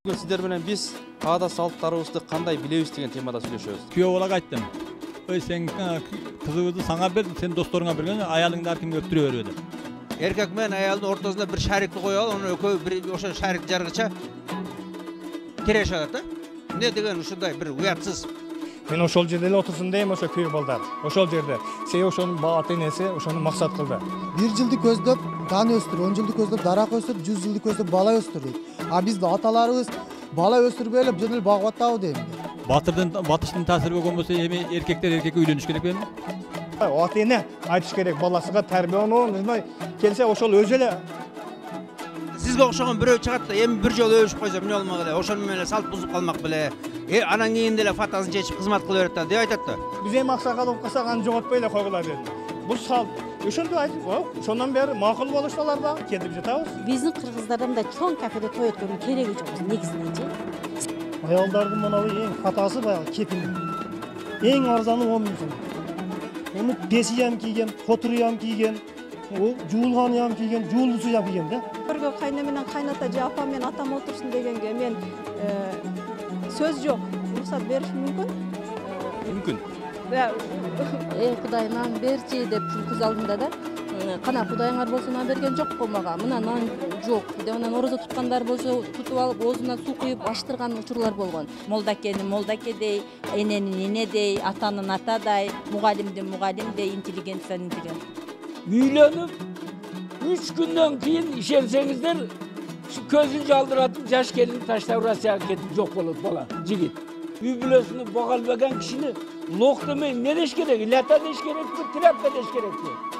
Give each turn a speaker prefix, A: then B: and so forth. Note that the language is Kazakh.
A: Бүгін сіздер менен биз ада салттарыбызды кандай билебиз деген темада сүйлөшөбүз.
B: Күйөө балага айттым. Ой сен кызыбызды саңа бердим, сен досторуңа берген, аялыңды ар кимге өптүрө бербе деп.
C: Erkek men ayalın ortasında bir şarikli koyalım, onu ökö bir oşa şarik jargıça kireş alat da. Ne degen uşunday bir uyatsız.
D: Men oşol жерде эле отурсун дейм, ошо күйөө балдар. Ошол жерде. Сей ошонун бааты энеси ошону максат кылды.
E: 1 жылды көздөп дан өстүр, 10 жылды көздөп дарак өстүр, 100 жылды көздөп бала өстүр дейт. А бизде аталарыбыз бала өстүрбөй эле жөн эле багып атабы дейм.
B: Батыштын таасири болгон болсо эми эркектер эркекке үйлөнүш керек белем.
D: Ата эне айтыш керек баласыга тарбияны, келсе ошол өзү эле
C: Sizge oşağın biröv çıgat da emin bir jol öbüşüp koysa ne olmak ele, oşonun menle salt buzup kalmak bile. Anan keyinde ele fatasını çeçip kızmat kılıveret da diye aytat da.
D: биз эми аксакал болуп калсак аны жоготпой эле койгула деди. Бул салт. Ошондо айтып, ошондон бери макул болуштулар да, келип жатабыз.
F: Биздин кыргыздардан да чоң кафеде той өткөрүүнүн кереги жок негизиненчи.
G: Ayaldардың мынау ең қатасы баяғы кепіл. Ең арзаны 10 000 сом. Оны беси ям кийген, қотыры ям кийген, жуылған ям кийген, жуылысы ям кийген да.
H: Бірге қайны менен қайната же апам мен атам отырсын дегенге мен сөз жоқ. Рұқсат беріш мүмкін?
A: Мүмкүн.
F: Кудайынан берчи деп кыз алдында да кана кудайыңар болсо нан берген жок го мага. Мына нан жок. Анан орозо туткандар болсо тутуп алып оозуна суу куюп ачтырган учурлар болгон. Молдакени молдакедей, эненин энедей, атанын атадай, мугалимдин мугалимдей, интеллигенциянын интеллигент.
I: Үйлөнүп 3 günden keyin işensеңиздер көзүн жалдыратып жаш келин таштап Россияга кетип жок болот бала, жигит. Үй бүлөсүнү бага албаган кишини лох демей не деш керек? Лята деш керекпи, тряпка деш керекпи?